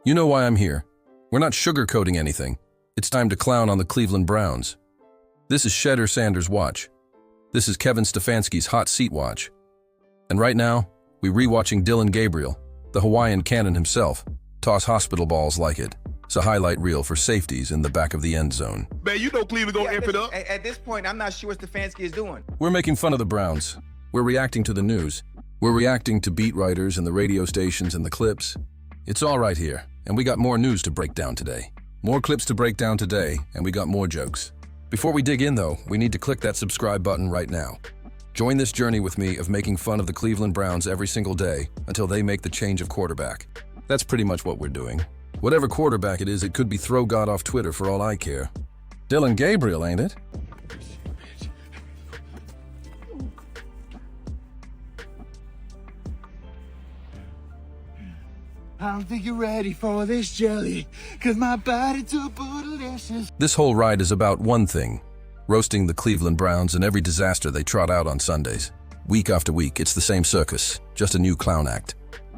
You know why I'm here. We're not sugarcoating anything. It's time to clown on the Cleveland Browns. This is Shedeur Sanders' watch. This is Kevin Stefanski's hot seat watch. And right now, we're rewatching Dillon Gabriel, the Hawaiian cannon himself, toss hospital balls like it. It's a highlight reel for safeties in the back of the end zone. Man, you know Cleveland gonna amp it up. At this point, I'm not sure what Stefanski is doing. We're making fun of the Browns. We're reacting to the news. We're reacting to beat writers and the radio stations and the clips. It's all right here, and we got more news to break down today. More clips to break down today, and we got more jokes. Before we dig in, though, we need to click that subscribe button right now. Join this journey with me of making fun of the Cleveland Browns every single day until they make the change of quarterback. That's pretty much what we're doing. Whatever quarterback it is, it could be throw God off Twitter for all I care. Dillon Gabriel, ain't it? I don't think you're ready for this jelly, cause my body too bootylicious. This whole ride is about one thing, roasting the Cleveland Browns and every disaster they trot out on Sundays. Week after week, it's the same circus, just a new clown act.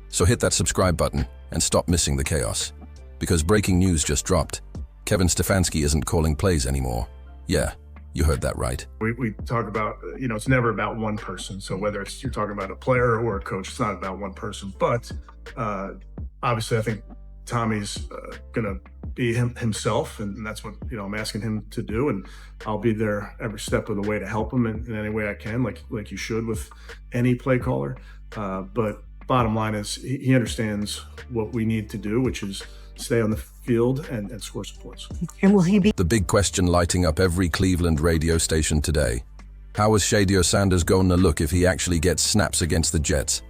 So hit that subscribe button and stop missing the chaos. Because breaking news just dropped. Kevin Stefanski isn't calling plays anymore. Yeah, you heard that right. We talk about, it's never about one person. So whether it's you're talking about a player or a coach, it's not about one person. But obviously, I think Tommy's going to be himself, and that's what I'm asking him to do. And I'll be there every step of the way to help him in any way I can, like you should with any play caller. But bottom line is he understands what we need to do, which is stay on the field and score some points. And will he be? The big question lighting up every Cleveland radio station today. How is Shedeur Sanders going to look if he actually gets snaps against the Jets?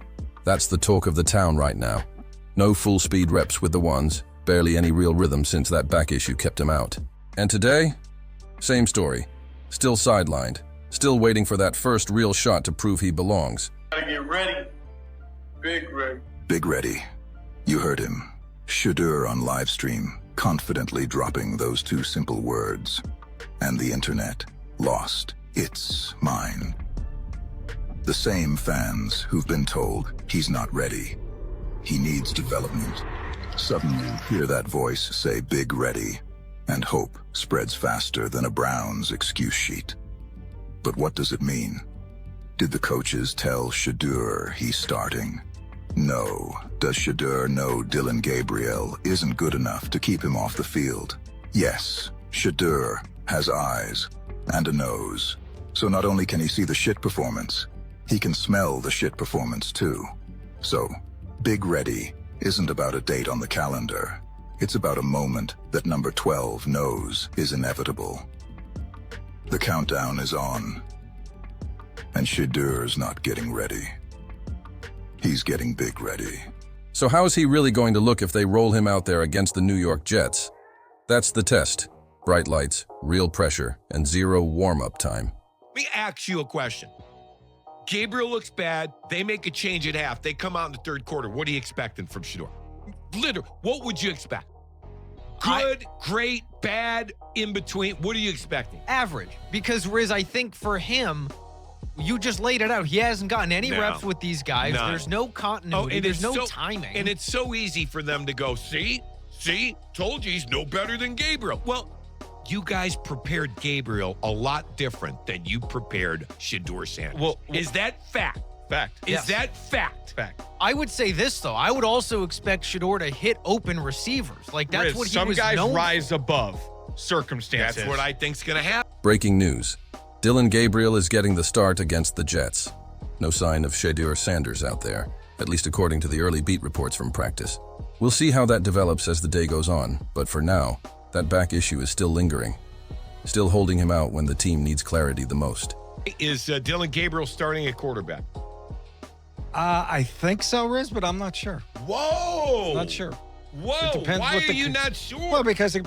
That's the talk of the town right now. No full-speed reps with the ones, barely any real rhythm since that back issue kept him out. And today? Same story. Still sidelined. Still waiting for that first real shot to prove he belongs. Gotta get ready. Big ready. Big ready. You heard him. Shedeur on live stream, confidently dropping those two simple words. And the internet. Lost. It's mine. The same fans who've been told he's not ready. He needs development. Suddenly hear that voice say big ready, and hope spreads faster than a Browns excuse sheet. But what does it mean? Did the coaches tell Shedeur he's starting? No. Does Shedeur know Dillon Gabriel isn't good enough to keep him off the field? Yes, Shedeur has eyes and a nose. So not only can he see the shit performance, he can smell the shit performance too. So, Big Ready isn't about a date on the calendar. It's about a moment that number 12 knows is inevitable. The countdown is on. And Shedeur's not getting ready. He's getting big ready. So how is he really going to look if they roll him out there against the New York Jets? That's the test. Bright lights, real pressure, and zero warm-up time. Let me ask you a question. Gabriel looks bad. They make a change at half. They come out in the third quarter. What are you expecting from Shedeur? Literally, what would you expect? Good, great, bad, in between. What are you expecting? Average. Because, Riz, I think for him, you just laid it out. He hasn't gotten any reps with these guys. No. There's no continuity. There's no timing. And it's so easy for them to go, see, told you he's no better than Gabriel. Well, you guys prepared Gabriel a lot different than you prepared Shedeur Sanders. Well, is that fact? Fact. Is that fact? Fact. I would say this, though. I would also expect Shedeur to hit open receivers. Like, that's Riz, what he some was guys known rise above circumstances. That's what I think's going to happen. Breaking news. Dillon Gabriel is getting the start against the Jets. No sign of Shedeur Sanders out there, at least according to the early beat reports from practice. We'll see how that develops as the day goes on, but for now, that back issue is still lingering. Still holding him out when the team needs clarity the most. Is Dillon Gabriel starting at quarterback? I think so, Riz, but I'm not sure. Whoa! Not sure. Whoa! It depends Why what are the you not sure? Well, because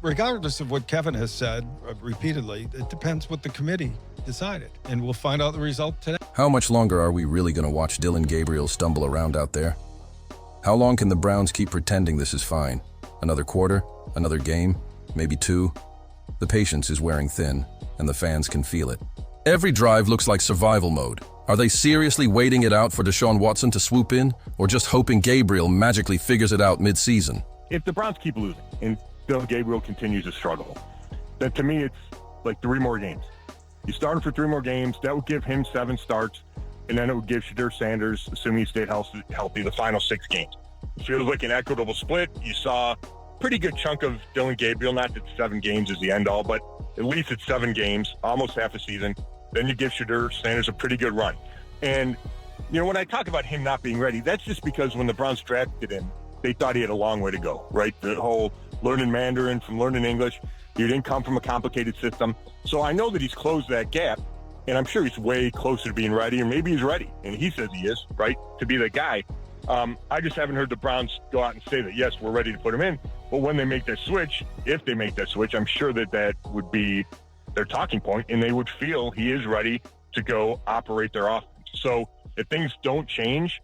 regardless of what Kevin has said repeatedly, it depends what the committee decided, and we'll find out the result today. How much longer are we really going to watch Dillon Gabriel stumble around out there? How long can the Browns keep pretending this is fine? Another quarter? Another game? Maybe two? The patience is wearing thin, and the fans can feel it. Every drive looks like survival mode. Are they seriously waiting it out for Deshaun Watson to swoop in, or just hoping Gabriel magically figures it out mid-season? if the Browns keep losing and Dillon Gabriel continues to struggle, then to me, it's like 3 more games. You start him for 3 more games. That would give him 7 starts, and then it would give Shedeur Sanders, assuming he stayed healthy, the final 6 games. Feels like an equitable split. You saw a pretty good chunk of Dillon Gabriel, not that 7 games is the end-all, but at least it's 7 games, almost half a season. Then you give Shedeur Sanders a pretty good run. And, you know, when I talk about him not being ready, that's just because when the Browns drafted him, they thought he had a long way to go, right? The whole learning Mandarin from learning English. He didn't come from a complicated system. So I know that he's closed that gap, and I'm sure he's way closer to being ready, or maybe he's ready, and he says he is, right, to be the guy. I just haven't heard the Browns go out and say that, yes, we're ready to put him in. But when they make that switch, if they make that switch, I'm sure that that would be their talking point, and they would feel he is ready to go operate their offense. So if things don't change,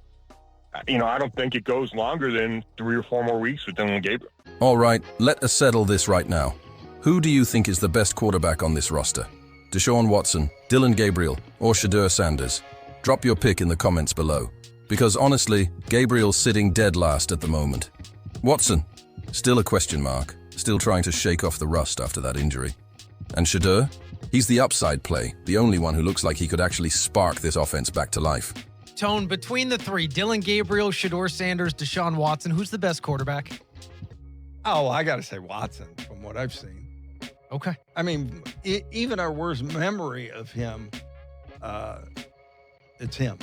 you know, I don't think it goes longer than 3 or 4 more weeks with Dillon Gabriel. All right, let us settle this right now. Who do you think is the best quarterback on this roster? Deshaun Watson, Dillon Gabriel, or Shedeur Sanders? Drop your pick in the comments below. Because honestly, Gabriel's sitting dead last at the moment. Watson, still a question mark, still trying to shake off the rust after that injury. And Shedeur? He's the upside play, the only one who looks like he could actually spark this offense back to life. Tone, between the 3, Dillon Gabriel, Shedeur Sanders, Deshaun Watson, who's the best quarterback? Oh, I got to say Watson from what I've seen. Okay. I mean, even our worst memory of him, it's him.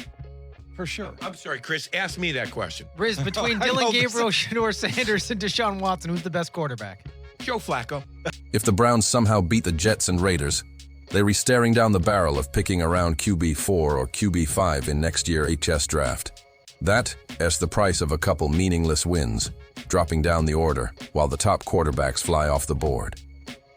For sure. I'm sorry, Chris. Ask me that question. Riz, between Dillon Gabriel, Shedeur Sanders, and Deshaun Watson, who's the best quarterback? Joe Flacco. If the Browns somehow beat the Jets and Raiders, they're staring down the barrel of picking around QB4 or QB5 in next year's HS draft. That is the price of a couple meaningless wins, dropping down the order while the top quarterbacks fly off the board.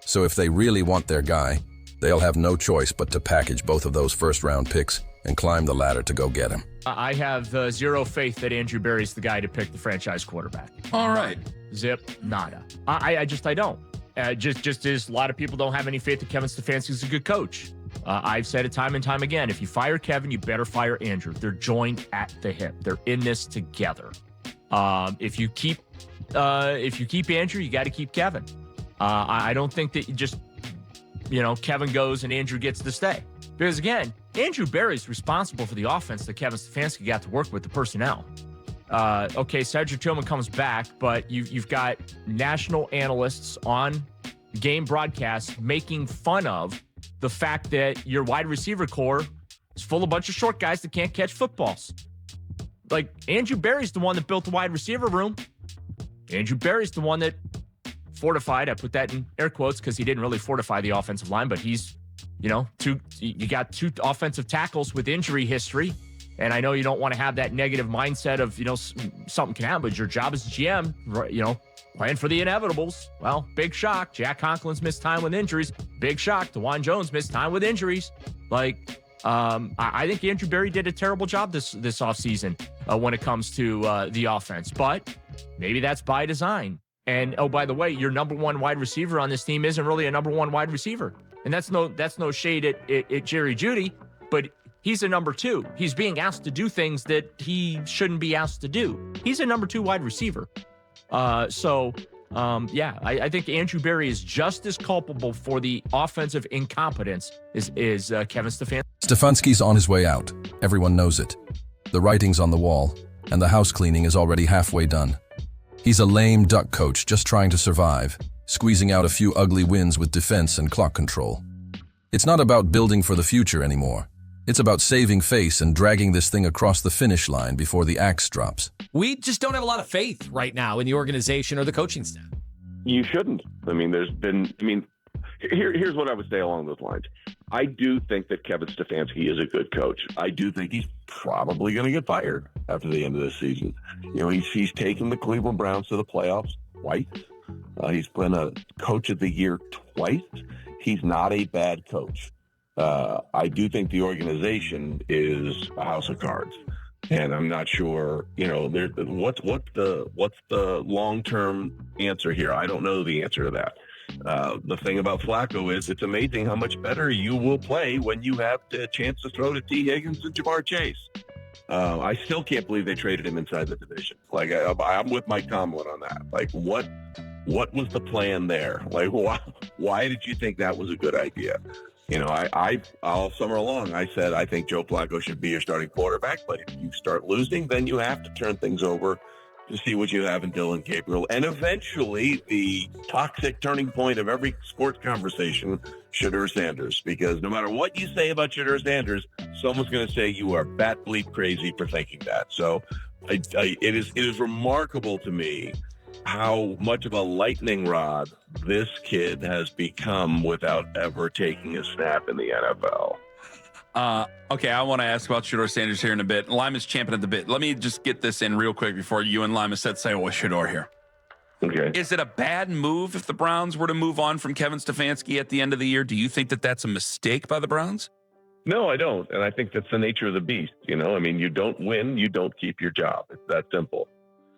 So if they really want their guy, they'll have no choice but to package both of those first-round picks and climb the ladder to go get him. I have zero faith that Andrew Berry's the guy to pick the franchise quarterback. All right. Zip, nada. I don't. Just as a lot of people don't have any faith that Kevin Stefanski is a good coach. I've said it time and time again. If you fire Kevin, you better fire Andrew. They're joined at the hip. They're in this together. If you keep Andrew, you got to keep Kevin. I don't think that you just, Kevin goes and Andrew gets to stay. Because again, Andrew Berry's responsible for the offense that Kevin Stefanski got to work with, the personnel. Okay, Cedric Tillman comes back, but you've got national analysts on game broadcasts making fun of the fact that your wide receiver core is full of a bunch of short guys that can't catch footballs. Like, Andrew Berry's the one that built the wide receiver room. Andrew Berry's the one that fortified, I put that in air quotes because he didn't really fortify the offensive line, but he's, you got 2 offensive tackles with injury history. And I know you don't want to have that negative mindset of, something can happen, but your job as a GM, plan for the inevitables. Well, big shock. Jack Conklin's missed time with injuries. Big shock. DeJuan Jones missed time with injuries. I think Andrew Berry did a terrible job this offseason when it comes to the offense, but maybe that's by design. And, oh, by the way, your number 1 wide receiver on this team isn't really a number 1 wide receiver. And that's no shade at Jerry Jeudy, but he's a number 2. He's being asked to do things that he shouldn't be asked to do. He's a number 2 wide receiver. I think Andrew Berry is just as culpable for the offensive incompetence as Kevin Stefanski. Stefanski's on his way out. Everyone knows it. The writing's on the wall, and the house cleaning is already halfway done. He's a lame duck coach just trying to survive, squeezing out a few ugly wins with defense and clock control. It's not about building for the future anymore. It's about saving face and dragging this thing across the finish line before the axe drops. We just don't have a lot of faith right now in the organization or the coaching staff. You shouldn't. Here's what I would say along those lines. I do think that Kevin Stefanski is a good coach. I do think he's probably going to get fired after the end of this season. He's taken the Cleveland Browns to the playoffs twice. He's been a coach of the year twice. He's not a bad coach. I do think the organization is a house of cards, and I'm not sure. What's the long-term answer here? I don't know the answer to that. The thing about Flacco is it's amazing how much better you will play when you have the chance to throw to T. Higgins and Jamar Chase. I still can't believe they traded him inside the division. Like, I'm with Mike Tomlin on that. Like, what was the plan there? Like, why did you think that was a good idea? You know, I all summer long, I said, I think Joe Flacco should be your starting quarterback, but if you start losing, then you have to turn things over to see what you have in Dillon, Gabriel. And eventually, the toxic turning point of every sports conversation, Shedeur Sanders. Because no matter what you say about Shedeur Sanders, someone's going to say you are bat bleep crazy for thinking that. So it is remarkable to me how much of a lightning rod this kid has become without ever taking a snap in the NFL. Okay, I want to ask about Shedeur Sanders here in a bit. Lima's champing at the bit. Let me just get this in real quick before you and Lima set sail with Shedeur here. Okay. Is it a bad move if the Browns were to move on from Kevin Stefanski at the end of the year? Do you think that that's a mistake by the Browns? No, I don't. And I think that's the nature of the beast. You know, I mean, you don't win, you don't keep your job. It's that simple.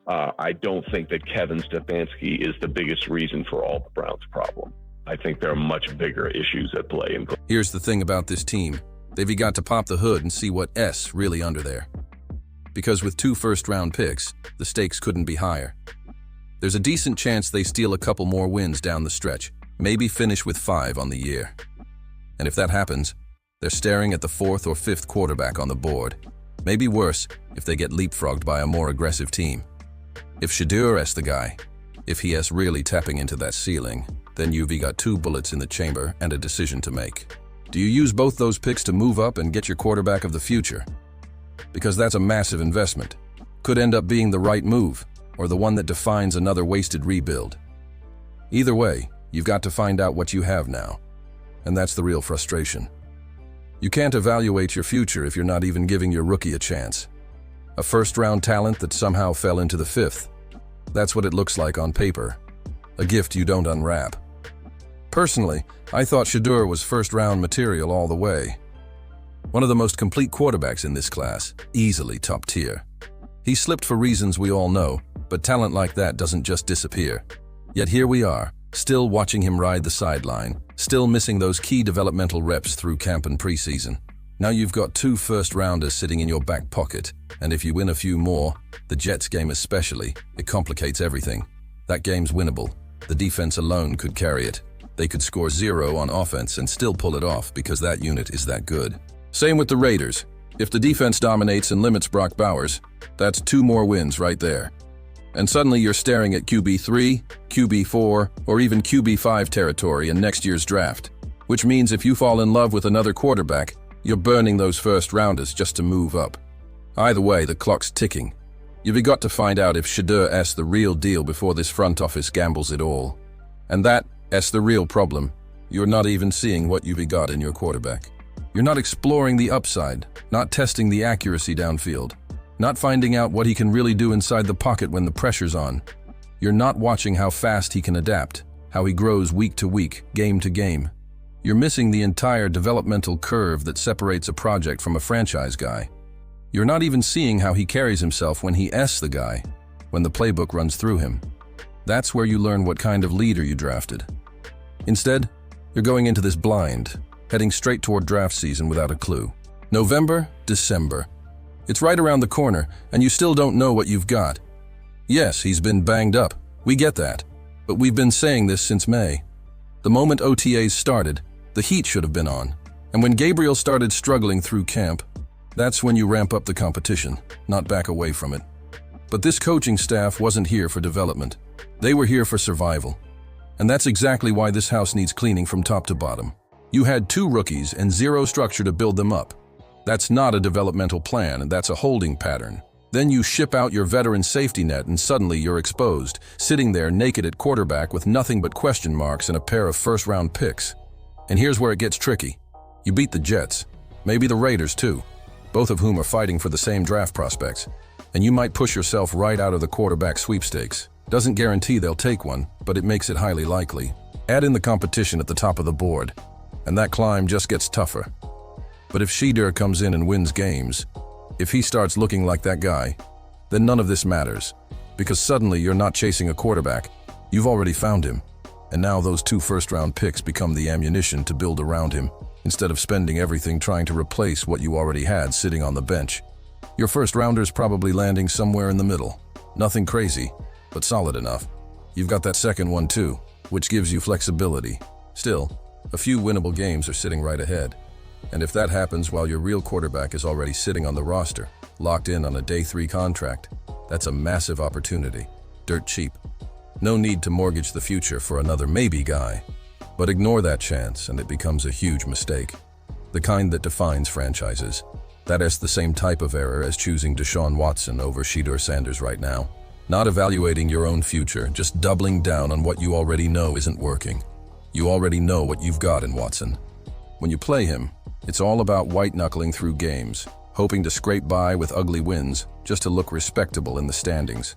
I don't think that Kevin Stefanski is the biggest reason for all the Browns' problem. I think there are much bigger issues at play. Here's the thing about this team. They've got to pop the hood and see what S really under there. Because with 2 first-round picks, the stakes couldn't be higher. There's a decent chance they steal a couple more wins down the stretch, maybe finish with 5 on the year. And if that happens, they're staring at the 4th or 5th quarterback on the board. Maybe worse if they get leapfrogged by a more aggressive team. If Shedeur is the guy, if he is really tapping into that ceiling, then you've got 2 bullets in the chamber and a decision to make. Do you use both those picks to move up and get your quarterback of the future? Because that's a massive investment. Could end up being the right move, or the one that defines another wasted rebuild. Either way, you've got to find out what you have now. And that's the real frustration. You can't evaluate your future if you're not even giving your rookie a chance. A first-round talent that somehow fell into the 5th. That's what it looks like on paper. A gift you don't unwrap. Personally, I thought Shedeur was first-round material all the way. One of the most complete quarterbacks in this class, easily top tier. He slipped for reasons we all know, but talent like that doesn't just disappear. Yet here we are, still watching him ride the sideline, still missing those key developmental reps through camp and preseason. Now you've got 2 first-rounders sitting in your back pocket, and if you win a few more, the Jets game especially, it complicates everything. That game's winnable. The defense alone could carry it. They could score 0 on offense and still pull it off because that unit is that good. Same with the Raiders. If the defense dominates and limits Brock Bowers, that's 2 more wins right there. And suddenly you're staring at QB3, QB4, or even QB5 territory in next year's draft. Which means if you fall in love with another quarterback, you're burning those first-rounders just to move up. Either way, the clock's ticking. You've got to find out if Shedeur is the real deal before this front office gambles it all. And that's the real problem. You're not even seeing what you've got in your quarterback. You're not exploring the upside, not testing the accuracy downfield, not finding out what he can really do inside the pocket when the pressure's on. You're not watching how fast he can adapt, how he grows week to week, game to game. You're missing the entire developmental curve that separates a project from a franchise guy. You're not even seeing how he carries himself when he is the guy, when the playbook runs through him. That's where you learn what kind of leader you drafted. Instead, you're going into this blind, heading straight toward draft season without a clue. November, December. It's right around the corner, and you still don't know what you've got. Yes, he's been banged up. We get that. But we've been saying this since May. The moment OTAs started, the heat should have been on. And when Gabriel started struggling through camp, that's when you ramp up the competition, not back away from it. But this coaching staff wasn't here for development. They were here for survival. And that's exactly why this house needs cleaning from top to bottom. You had 2 rookies and 0 structure to build them up. That's not a developmental plan, and that's a holding pattern. Then you ship out your veteran safety net and suddenly you're exposed, sitting there naked at quarterback with nothing but question marks and a pair of first-round picks. And here's where it gets tricky. You beat the Jets, maybe the Raiders too, both of whom are fighting for the same draft prospects. And you might push yourself right out of the quarterback sweepstakes. Doesn't guarantee they'll take one, but it makes it highly likely. Add in the competition at the top of the board, and that climb just gets tougher. But if Shedeur comes in and wins games, if he starts looking like that guy, then none of this matters. Because suddenly you're not chasing a quarterback, you've already found him. And now those 2 first-round picks become the ammunition to build around him, instead of spending everything trying to replace what you already had sitting on the bench. Your first rounder's probably landing somewhere in the middle. Nothing crazy, but solid enough. You've got that second one too, which gives you flexibility. Still, a few winnable games are sitting right ahead. And if that happens while your real quarterback is already sitting on the roster, locked in on a day 3 contract, that's a massive opportunity. Dirt cheap. No need to mortgage the future for another maybe guy. But ignore that chance and it becomes a huge mistake. The kind that defines franchises. That is the same type of error as choosing Deshaun Watson over Shedeur Sanders right now. Not evaluating your own future, just doubling down on what you already know isn't working. You already know what you've got in Watson. When you play him, it's all about white-knuckling through games, hoping to scrape by with ugly wins just to look respectable in the standings.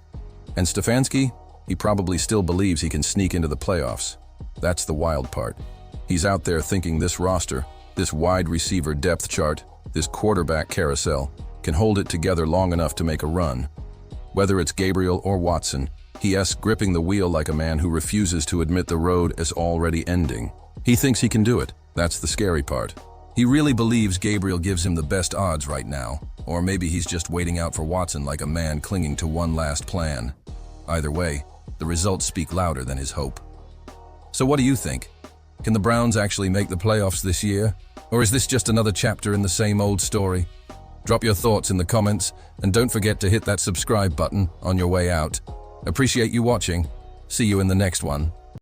And Stefanski, he probably still believes he can sneak into the playoffs. That's the wild part. He's out there thinking this roster, this wide receiver depth chart, this quarterback carousel, can hold it together long enough to make a run. Whether it's Gabriel or Watson, he's gripping the wheel like a man who refuses to admit the road is already ending. He thinks he can do it. That's the scary part. He really believes Gabriel gives him the best odds right now, or maybe he's just waiting out for Watson like a man clinging to one last plan. Either way, the results speak louder than his hope. So what do you think? Can the Browns actually make the playoffs this year? Or is this just another chapter in the same old story? Drop your thoughts in the comments, and don't forget to hit that subscribe button on your way out. Appreciate you watching. See you in the next one.